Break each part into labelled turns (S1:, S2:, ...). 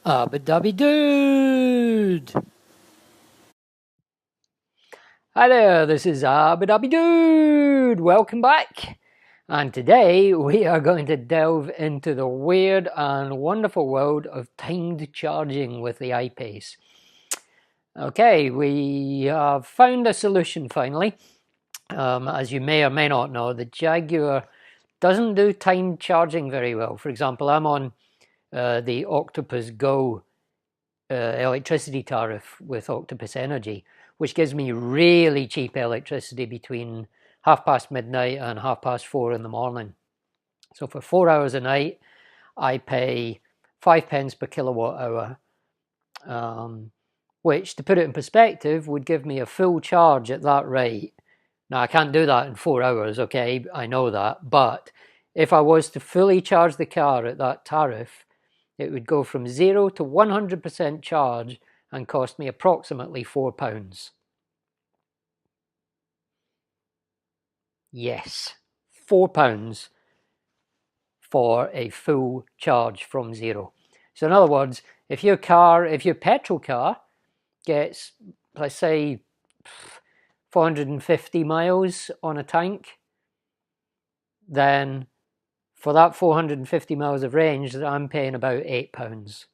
S1: Abby Dude! Hi there, this is Abby Dude! Welcome back! And today we are going to delve into the weird and wonderful world of timed charging with the iPace. Okay, we have found a solution finally. As you may or may not know, the Jaguar doesn't do timed charging very well. For example, I'm on the Octopus Go electricity tariff with Octopus Energy, which gives me really cheap electricity between midnight and 4:30 in the morning. So for 4 hours a night, I pay 5 pence per kilowatt hour, which, to put it in perspective, would give me a full charge at that rate. Now, I can't do that in 4 hours, okay? I know that. But if I was to fully charge the car at that tariff, it would go from 0 to 100% charge and cost me approximately £4. Yes, £4 for a full charge from 0. So in other words, if your petrol car gets, let's say, 450 miles on a tank, then for that 450 miles of range, I'm paying about £8.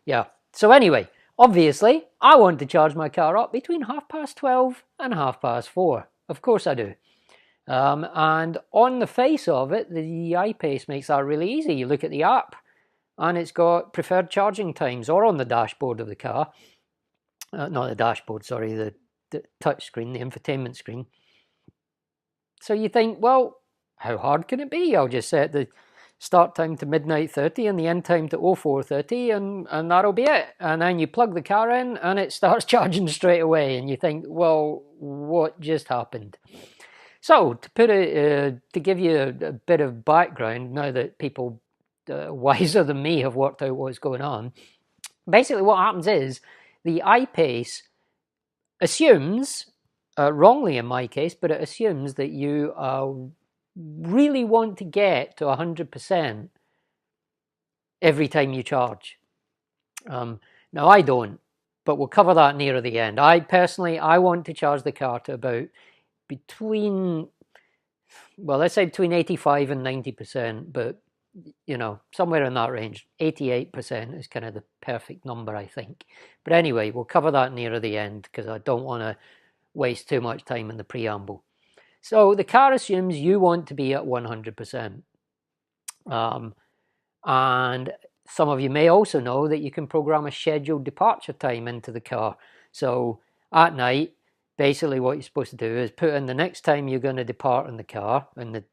S1: Yeah. So anyway, obviously, I want to charge my car up between 12:30 and 4:30. Of course I do. And on the face of it, the iPace makes that really easy. You look at the app, and it's got preferred charging times, or on the dashboard of the car. Not the dashboard, sorry, the touch screen, the infotainment screen. So you think, well, how hard can it be? I'll just set the start time to midnight 30 and the end time to 04:30 and that'll be it. And then you plug the car in and it starts charging straight away. And you think, well, what just happened? So to give you a bit of background, now that people wiser than me have worked out what's going on, basically what happens is the iPace assumes, wrongly in my case, but it assumes that you really want to get to 100% every time you charge. Now I don't, but we'll cover that nearer the end. I want to charge the car to about let's say between 85 and 90%, but somewhere in that range. 88% is kind of the perfect number, I think. But anyway, we'll cover that nearer the end because I don't want to waste too much time in the preamble. So the car assumes you want to be at 100%. And some of you may also know that you can program a scheduled departure time into the car. So at night, basically what you're supposed to do is put in the next time you're going to depart in the car in the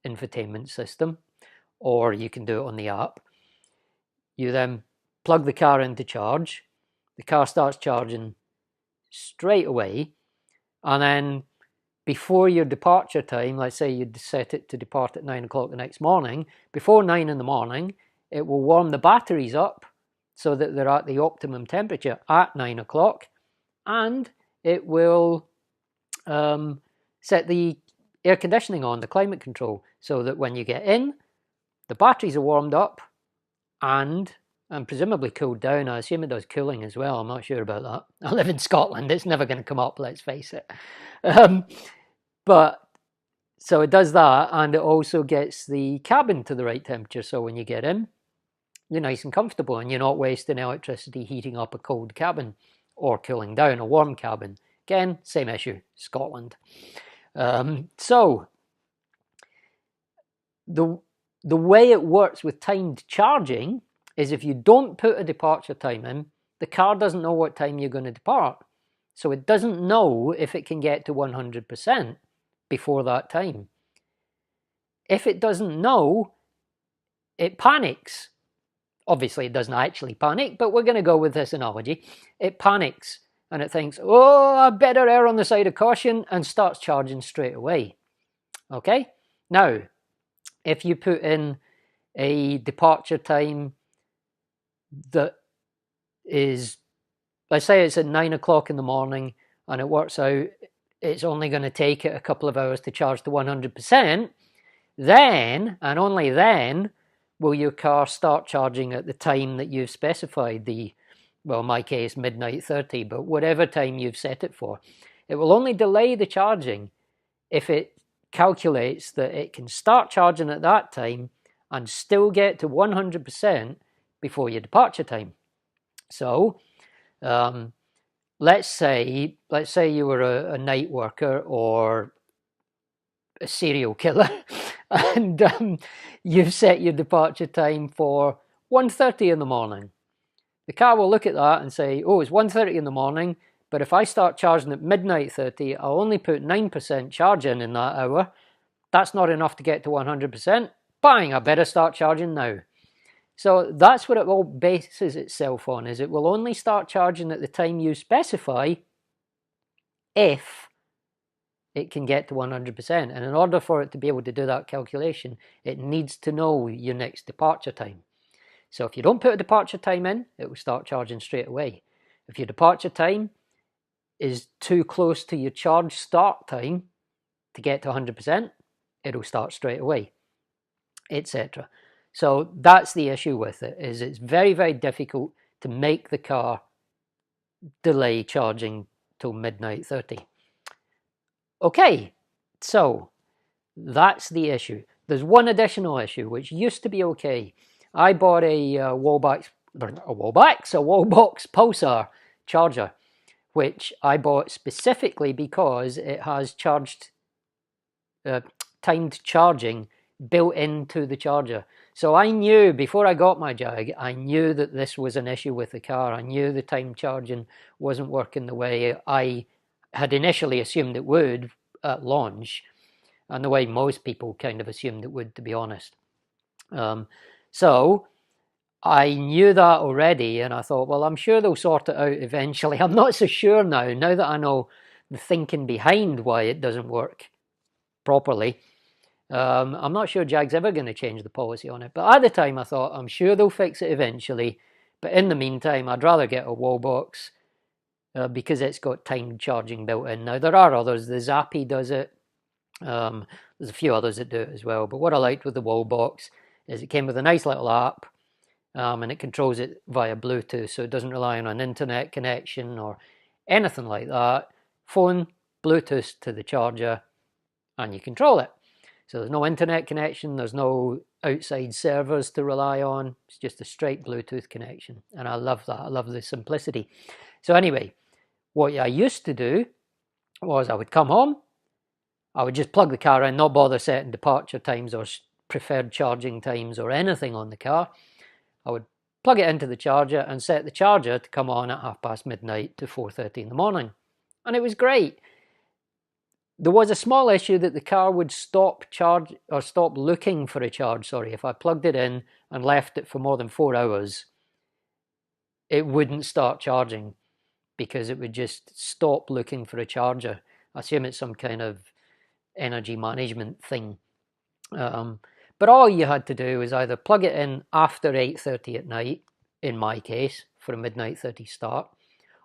S1: infotainment system, or you can do it on the app. You then plug the car into charge. The car starts charging straight away. And then before your departure time, let's say you set it to depart at 9 o'clock the next morning, before 9 in the morning, it will warm the batteries up so that they're at the optimum temperature at 9 o'clock, and it will set the air conditioning on, the climate control, so that when you get in, the batteries are warmed up and presumably cooled down. I assume it does cooling as well. I'm not sure about that. I live in Scotland. It's never going to come up, let's face it. But so it does that, and it also gets the cabin to the right temperature. So when you get in, you're nice and comfortable and you're not wasting electricity heating up a cold cabin or cooling down a warm cabin. Again, same issue, Scotland. So the way it works with timed charging is if you don't put a departure time in, the car doesn't know what time you're going to depart. So it doesn't know if it can get to 100% before that time. If it doesn't know, it panics. Obviously, it doesn't actually panic, but we're going to go with this analogy. It panics and it thinks, oh, I better err on the side of caution, and starts charging straight away. Okay? Now, if you put in a departure time that is, let's say it's at 9 o'clock in the morning and it works out it's only going to take it a couple of hours to charge to 100%, then, and only then, will your car start charging at the time that you've specified, well, in my case, midnight 30, but whatever time you've set it for. It will only delay the charging if it calculates that it can start charging at that time and still get to 100% before your departure time. So, let's say you were a night worker or a serial killer, and you've set your departure time for 1:30 in the morning. The car will look at that and say, oh, it's 1:30 in the morning, but if I start charging at midnight 30, I'll only put 9% charge in that hour. That's not enough to get to 100%. Bang, I better start charging now. So that's what it all bases itself on, is it will only start charging at the time you specify if it can get to 100%. And in order for it to be able to do that calculation, it needs to know your next departure time. So if you don't put a departure time in, it will start charging straight away. If your departure time is too close to your charge start time to get to 100%, it'll start straight away, etc. So that's the issue with it, is it's very, very difficult to make the car delay charging till midnight 30. Okay, so that's the issue. There's one additional issue, which used to be okay. I bought a Wallbox Pulsar charger, which I bought specifically because it has timed charging built into the charger. So I knew, before I got my Jag, I knew that this was an issue with the car. I knew the timed charging wasn't working the way I had initially assumed it would at launch, and the way most people kind of assumed it would, to be honest. So I knew that already, and I thought, well, I'm sure they'll sort it out eventually. I'm not so sure now that I know the thinking behind why it doesn't work properly. I'm not sure Jag's ever going to change the policy on it, but at the time I thought, I'm sure they'll fix it eventually, but in the meantime I'd rather get a Wallbox because it's got timed charging built in. Now there are others, the Zappy does it, there's a few others that do it as well, but what I liked with the Wallbox is it came with a nice little app, and it controls it via Bluetooth, so it doesn't rely on an internet connection or anything like that. Phone, Bluetooth to the charger, and you control it. So there's no internet connection, there's no outside servers to rely on, it's just a straight Bluetooth connection, and I love that. I love the simplicity. So anyway, what I used to do was I would come home, I would just plug the car in, not bother setting departure times or preferred charging times or anything on the car. I would plug it into the charger and set the charger to come on at midnight to 4:30 in the morning. And it was great. There was a small issue that the car would stop looking for a charge, if I plugged it in and left it for more than 4 hours, it wouldn't start charging because it would just stop looking for a charger. I assume it's some kind of energy management thing. But all you had to do was either plug it in after 8:30 at night, in my case, for a midnight 30 start,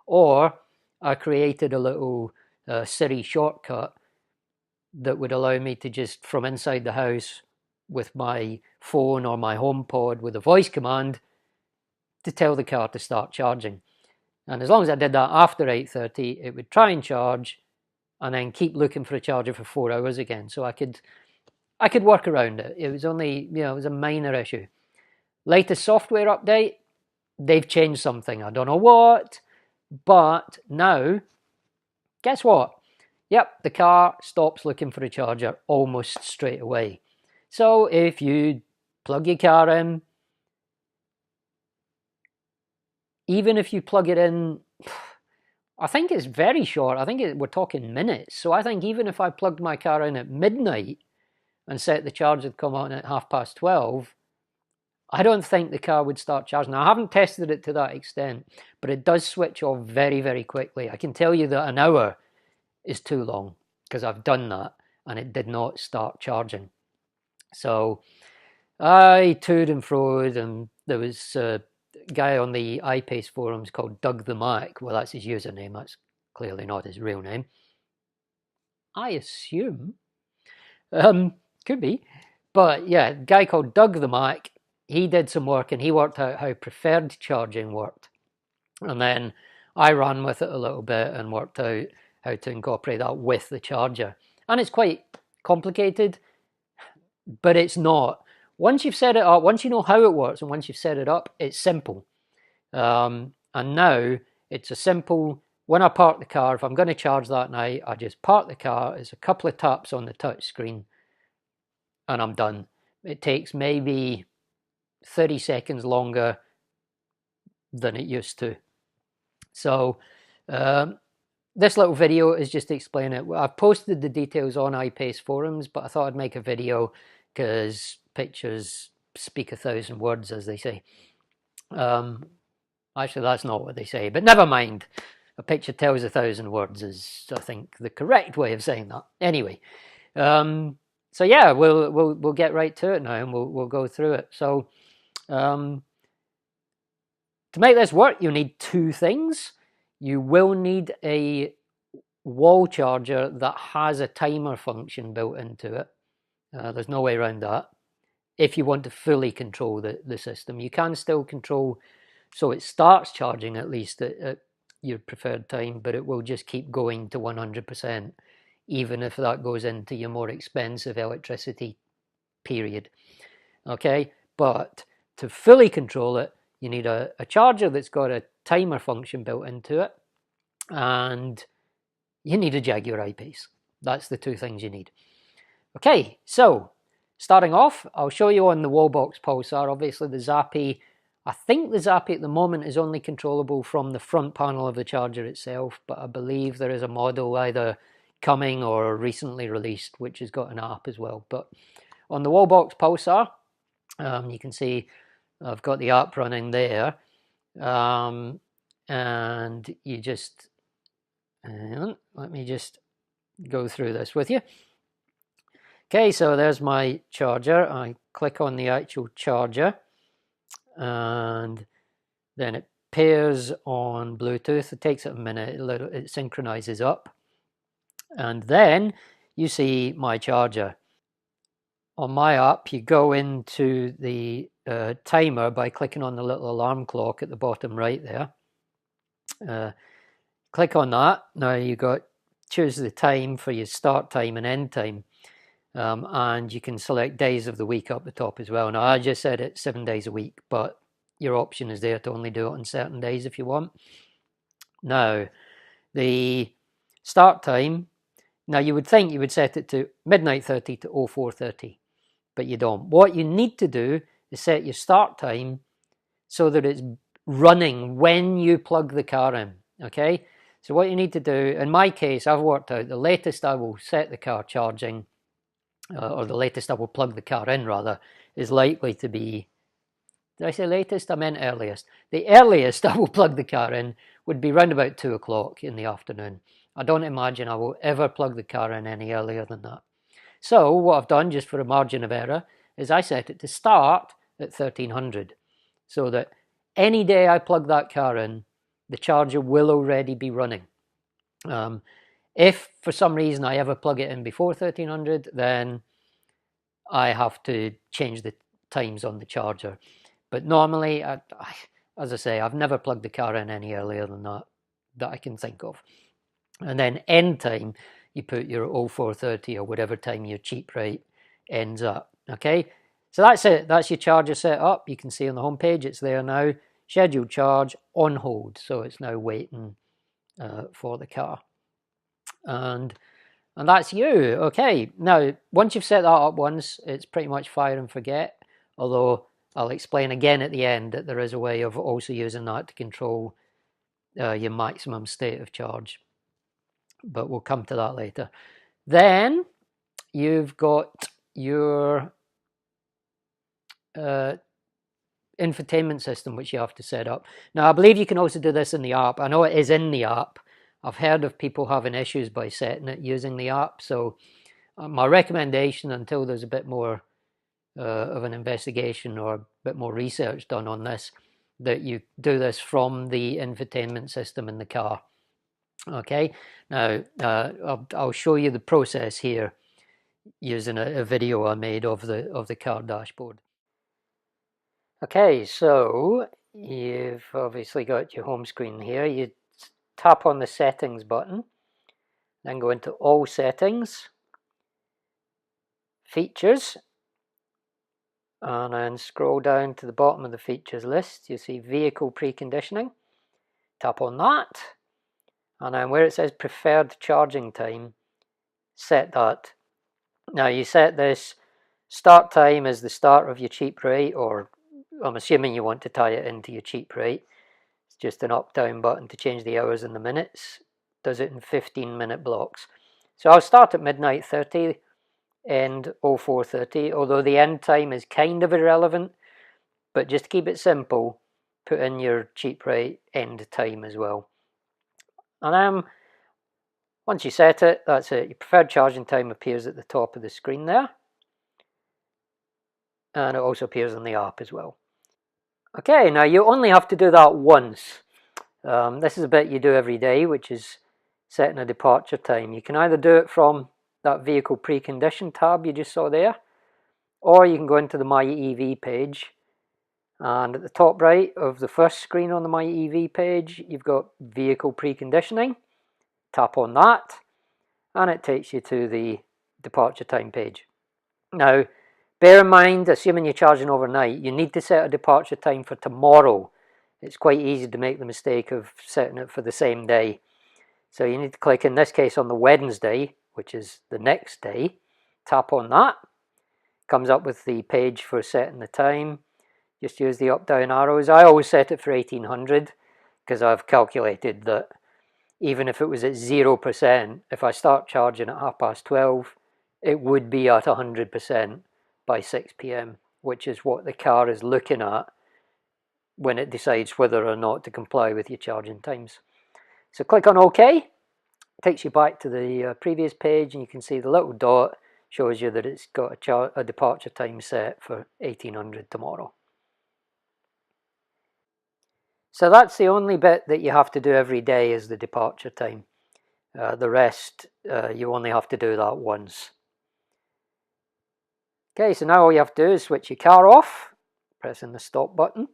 S1: or I created a little Siri shortcut that would allow me to just, from inside the house with my phone or my HomePod with a voice command, to tell the car to start charging. And as long as I did that after 8:30, it would try and charge and then keep looking for a charger for 4 hours again. So I could work around it. It was only, it was a minor issue. Latest software update, they've changed something. I don't know what, but now, guess what? Yep, the car stops looking for a charger almost straight away. So if you plug your car in, even if you plug it in, I think it's very short. I think we're talking minutes. So I think even if I plugged my car in at midnight and set the charger to come on at 12:30, I don't think the car would start charging. Now, I haven't tested it to that extent, but it does switch off very, very quickly. I can tell you that an hour is too long because I've done that and it did not start charging. So I toed and froed, and there was a guy on the iPace forums called Doug the Mac. Well, that's his username. That's clearly not his real name, I assume. Could be. But yeah, a guy called Doug the Mac he did some work and he worked out how preferred charging worked. And then I ran with it a little bit and worked out how to incorporate that with the charger. And it's quite complicated, but it's not. Once you've set it up, once you know how it works and once you've set it up, it's simple. And now it's a simple, when I park the car, if I'm going to charge that night, I just park the car, it's a couple of taps on the touch screen, and I'm done. It takes maybe 30 seconds longer than it used to. So this little video is just to explain it. I've posted the details on iPace forums, but I thought I'd make a video because pictures speak 1,000 words, as they say. Actually, that's not what they say, but never mind. A picture tells 1,000 words is, I think, the correct way of saying that. Anyway, so yeah, we'll get right to it now, and we'll go through it. So, to make this work, you need two things. You will need a wall charger that has a timer function built into it. There's no way around that. If you want to fully control the system, you can still control so it starts charging at least at your preferred time, but it will just keep going to 100%, even if that goes into your more expensive electricity period. Okay, but to fully control it, you need a charger that's got a timer function built into it, and you need a Jaguar I-Pace. That's the two things you need. Okay, so starting off, I'll show you on the Wallbox Pulsar. Obviously the Zappi, I think the Zappi at the moment is only controllable from the front panel of the charger itself, but I believe there is a model either coming or recently released which has got an app as well. But on the Wallbox Pulsar, you can see I've got the app running there, and you just, let me just go through this with you. Okay, so there's my charger. I click on the actual charger, and then it pairs on Bluetooth. It takes it a minute, it synchronizes up, and then you see my charger. On my app, you go into the timer by clicking on the little alarm clock at the bottom right there. Click on that. Now you choose the time for your start time and end time. And you can select days of the week up the top as well. Now I just said it's 7 days a week, but your option is there to only do it on certain days if you want. Now, the start time, now you would think you would set it to midnight 30 to 04:30, but you don't. What you need to do is set your start time so that it's running when you plug the car in, okay? So what you need to do, in my case, I've worked out the latest I will set the car charging, or the latest I will plug the car in rather, is likely to be, did I say latest? I meant earliest. The earliest I will plug the car in would be round about 2 o'clock in the afternoon. I don't imagine I will ever plug the car in any earlier than that. So what I've done, just for a margin of error, is I set it to start at 1300, so that any day I plug that car in, the charger will already be running. If for some reason I ever plug it in before 1300, then I have to change the times on the charger. But normally, as I say, I've never plugged the car in any earlier than that I can think of. And then end time, you put your 04:30 or whatever time your cheap rate ends up. Okay, so that's it. That's your charger set up. You can see on the home page, it's there now. Scheduled charge on hold, so it's now waiting for the car. And that's you. Okay, now once you've set that up once, it's pretty much fire and forget, although I'll explain again at the end that there is a way of also using that to control your maximum state of charge, but we'll come to that later. Then you've got your infotainment system, which you have to set up. Now I believe you can also do this in the app. I know it is in the app. I've heard of people having issues by setting it using the app, so my recommendation, until there's a bit more of an investigation or a bit more research done on this, that you do this from the infotainment system in the car. Okay, now I'll show you the process here using a video I made of the car dashboard. Okay, so you've obviously got your home screen here. You tap on the settings button, then go into all settings, features, and then scroll down to the bottom of the features list. You see vehicle preconditioning. Tap on that, and then where it says preferred charging time, set that. Now you set this start time as the start of your cheap rate, or I'm assuming you want to tie it into your cheap rate. It's just an up-down button to change the hours and the minutes. Does it in 15-minute blocks. So I'll start at midnight 30, end 04:30, although the end time is kind of irrelevant, but just to keep it simple, put in your cheap rate end time as well. And once you set it, that's it. Your preferred charging time appears at the top of the screen there. And it also appears on the app as well. Okay, now you only have to do that once. This is a bit you do every day, which is setting a departure time. You can either do it from that vehicle precondition tab you just saw there, or you can go into the My Eevee page, and at the top right of the first screen on the My Eevee page, you've got vehicle preconditioning. Tap on that, and it takes you to the departure time page. Now, bear in mind, assuming you're charging overnight, you need to set a departure time for tomorrow. It's quite easy to make the mistake of setting it for the same day. So you need to click, in this case, on the Wednesday, which is the next day. Tap on that. Comes up with the page for setting the time. Just use the up-down arrows. I always set it for 1800 because I've calculated that even if it was at 0%, if I start charging at 12:30, it would be at 100% by 6 p.m, which is what the car is looking at when it decides whether or not to comply with your charging times. So click on OK. It takes you back to the previous page, and you can see the little dot shows you that it's got a departure time set for 1800 tomorrow. So that's the only bit that you have to do every day, is the departure time. The rest, you only have to do that once. Okay, so now all you have to do is switch your car off, pressing the stop button,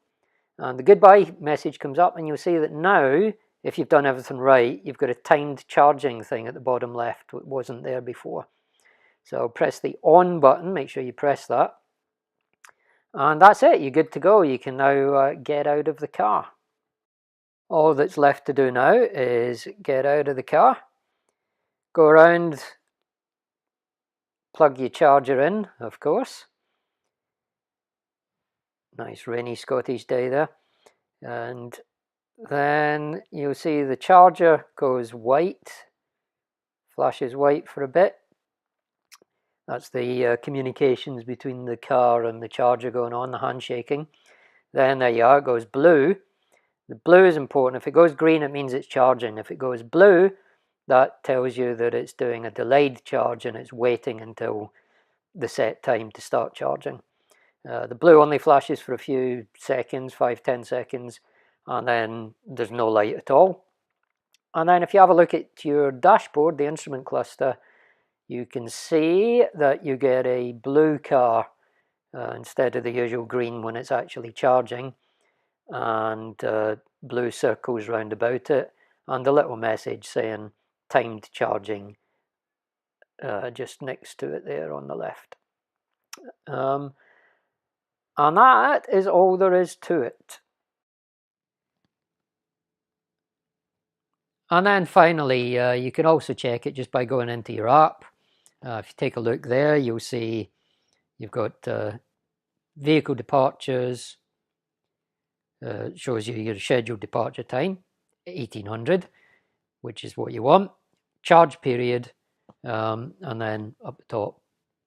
S1: and the goodbye message comes up, and you'll see that now, if you've done everything right, you've got a timed charging thing at the bottom left. It wasn't there before. So press the on button, make sure you press that, and that's it, you're good to go. You can now get out of the car. All that's left to do now is get out of the car, go around, plug your charger in, of course. Nice rainy Scottish day there. And then you'll see the charger goes white, flashes white for a bit. That's the communications between the car and the charger going on, the handshaking. Then there you are, it goes blue. The blue is important. If it goes green, it means it's charging. If it goes blue, that tells you that it's doing a delayed charge and it's waiting until the set time to start charging. The blue only flashes for a few seconds, 5-10 seconds, and then there's no light at all. And then if you have a look at your dashboard, the instrument cluster, you can see that you get a blue car instead of the usual green when it's actually charging, and blue circles round about it, and a little message saying timed charging just next to it there on the left. And that is all there is to it. And then finally, you can also check it just by going into your app. If you take a look there, you'll see you've got vehicle departures, shows you your scheduled departure time, 1800, which is what you want, charge period, and then up the top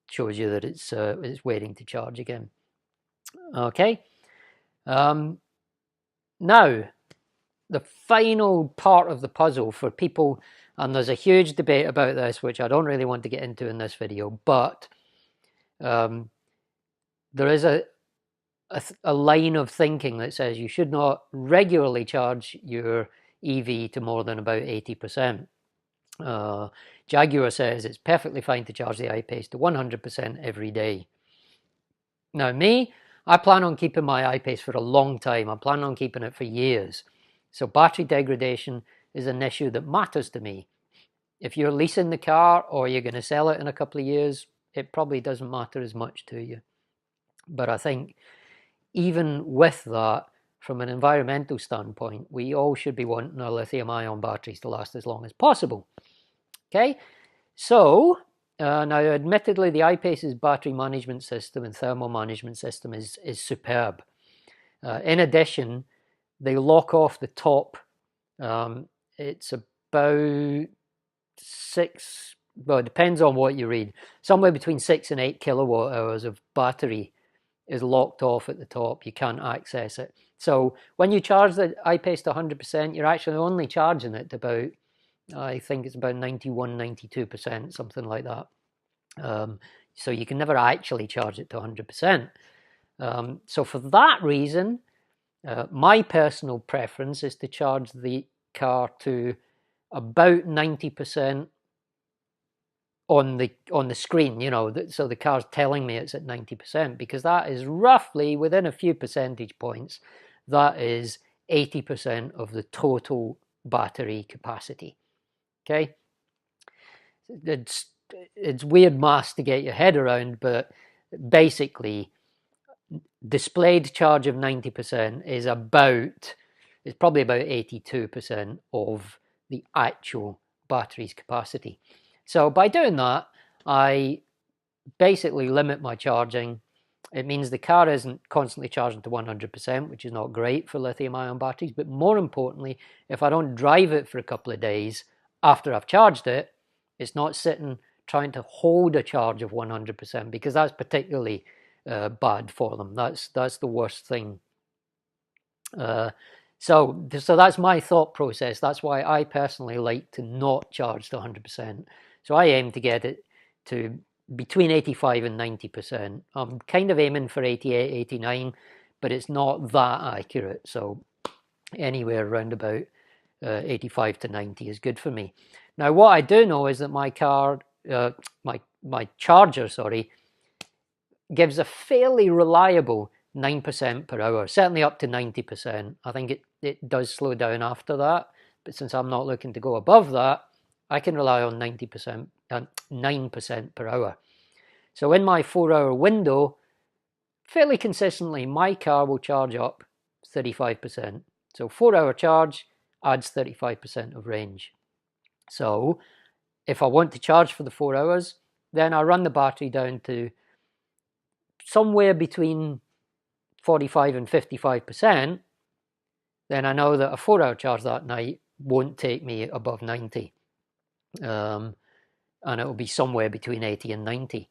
S1: shows you that it's waiting to charge again. Okay, now the final part of the puzzle for people, and there's a huge debate about this, which I don't really want to get into in this video, but there is a line of thinking that says you should not regularly charge your Eevee to more than about 80%. Jaguar says it's perfectly fine to charge the iPace to 100% every day. Now me, I plan on keeping my iPace for a long time. I plan on keeping it for years. So battery degradation is an issue that matters to me. If you're leasing the car or you're going to sell it in a couple of years, it probably doesn't matter as much to you. But I think even with that, from an environmental standpoint, we all should be wanting our lithium-ion batteries to last as long as possible. Okay, so now admittedly the iPace's battery management system and thermal management system is superb. In addition, they lock off the top. It's about 6, well, it depends on what you read, somewhere between 6 and 8 kilowatt hours of battery is locked off at the top. You can't access it. So when you charge the iPace to 100%, you're actually only charging it to about, I think it's about 91, 92%, something like that. So you can never actually charge it to 100%. So for that reason, my personal preference is to charge the car to about 90% on the screen, you know, so the car's telling me it's at 90%, because that is roughly, within a few percentage points, that is 80% of the total battery capacity. Okay, it's weird maths to get your head around, but basically displayed charge of 90% is probably about 82% of the actual battery's capacity. So by doing that, I basically limit my charging. It means the car isn't constantly charging to 100%, which is not great for lithium-ion batteries. But more importantly, if I don't drive it for a couple of days after I've charged it, it's not sitting trying to hold a charge of 100%, because that's particularly bad for them. That's the worst thing. So that's my thought process. That's why I personally like to not charge to 100%. So I aim to get it to between 85 and 90%. I'm kind of aiming for 88, 89, but it's not that accurate. So anywhere around about 85 to 90 is good for me. Now, what I do know is that my car, my charger, gives a fairly reliable 9% per hour, certainly up to 90%. I think it does slow down after that, but since I'm not looking to go above that, I can rely on 90%, 9% per hour. So in my 4-hour window, fairly consistently, my car will charge up 35%. So 4-hour charge adds 35% of range. So if I want to charge for the 4 hours, then I run the battery down to somewhere between 45 and 55%, then I know that a 4-hour charge that night won't take me above 90. And it will be somewhere between 80 and 90.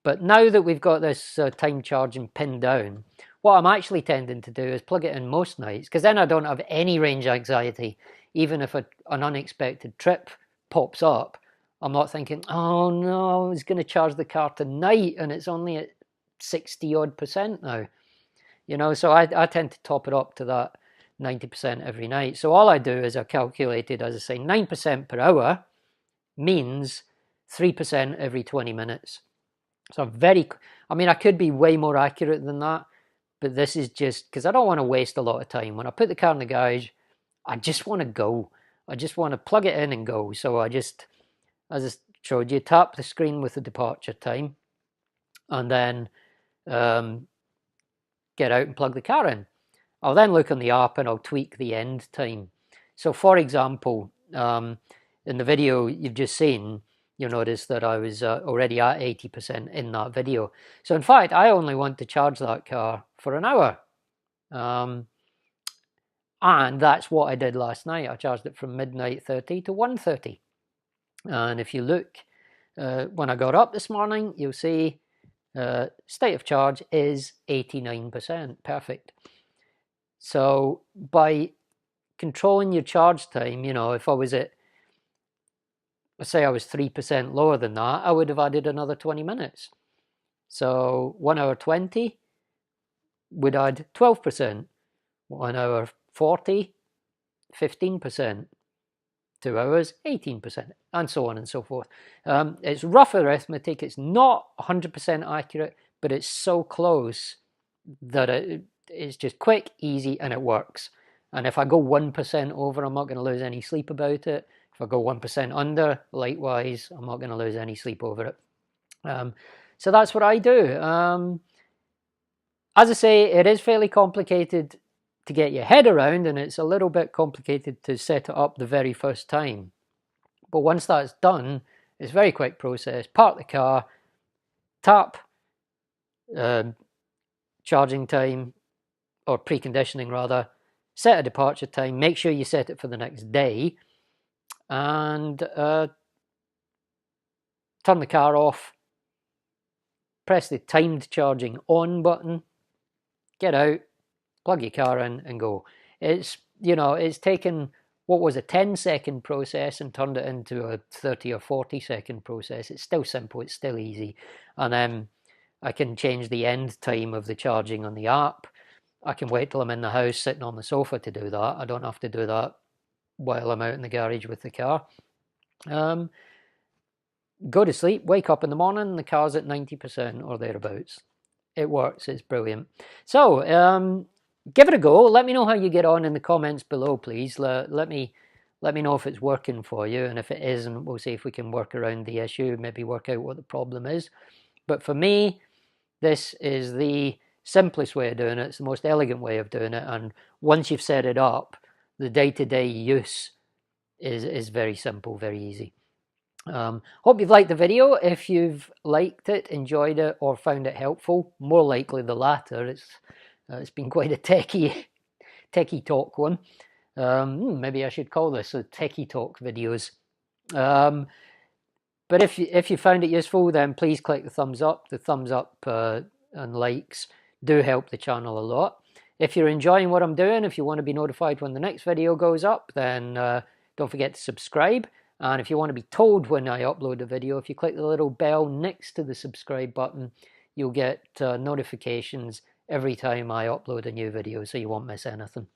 S1: But now that we've got this time charging pinned down, what I'm actually tending to do is plug it in most nights, because then I don't have any range anxiety. Even if an unexpected trip pops up, I'm not thinking, oh no, I was going to charge the car tonight and it's only at 60 odd percent now. You know, so I tend to top it up to that 90% every night. So all I do is I calculated, as I say, 9% per hour means 3% every 20 minutes. So I could be way more accurate than that, but this is just because I don't want to waste a lot of time. When I put the car in the garage, I just want to go. I just want to plug it in and go. So I just, as I showed you, tap the screen with the departure time and then get out and plug the car in. I'll then look on the app and I'll tweak the end time. So for example, in the video you've just seen, you'll notice that I was already at 80% in that video. So in fact, I only want to charge that car for an hour. And that's what I did last night. I charged it from midnight 30 to 1:30. And if you look, when I got up this morning, you'll see state of charge is 89%. Perfect. So by controlling your charge time, you know, if I was at, let's say I was 3% lower than that, I would have added another 20 minutes. So 1 hour 20 would add 12%. 1 hour 40, 15%. 2 hours, 18%, and so on and so forth. It's rough arithmetic. It's not 100% accurate, but it's so close that it's just quick, easy, and it works. And if I go 1% over, I'm not going to lose any sleep about it. If I go 1% under, likewise, I'm not going to lose any sleep over it. So that's what I do. As I say, it is fairly complicated to get your head around, and it's a little bit complicated to set it up the very first time. But once that's done, it's a very quick process. Park the car, tap charging time, or preconditioning rather, set a departure time, make sure you set it for the next day, and turn the car off, press the timed charging on button, get out, plug your car in and go. It's, you know, it's taken what was a 10-second process and turned it into a 30 or 40-second process. It's still simple, it's still easy. And then I can change the end time of the charging on the app. I can wait till I'm in the house sitting on the sofa to do that. I don't have to do that while I'm out in the garage with the car. Go to sleep, wake up in the morning, the car's at 90% or thereabouts. It works, it's brilliant. So, give it a go. Let me know how you get on in the comments below, please. Let me know if it's working for you, and if it isn't, we'll see if we can work around the issue, maybe work out what the problem is. But for me, this is the simplest way of doing it. It's the most elegant way of doing it, and once you've set it up, the day-to-day use is very simple, very easy. Hope you've liked the video. If you've liked it, enjoyed it, or found it helpful, more likely the latter. It's been quite a techy talk one. Maybe I should call this a techy talk videos. But if you found it useful, then please click the thumbs up. The thumbs up and likes do help the channel a lot. If you're enjoying what I'm doing, if you want to be notified when the next video goes up, then don't forget to subscribe. And if you want to be told when I upload a video, if you click the little bell next to the subscribe button, you'll get notifications every time I upload a new video, so you won't miss anything.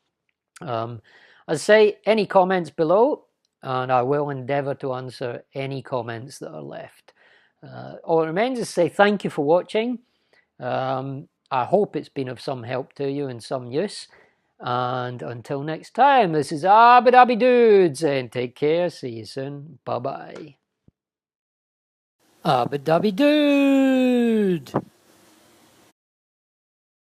S1: As I say, any comments below, and I will endeavour to answer any comments that are left. All it remains is to say thank you for watching. I hope it's been of some help to you and some use. And until next time, this is Abby Dabby Dude saying take care, see you soon, bye bye. Abby Dabby Dude!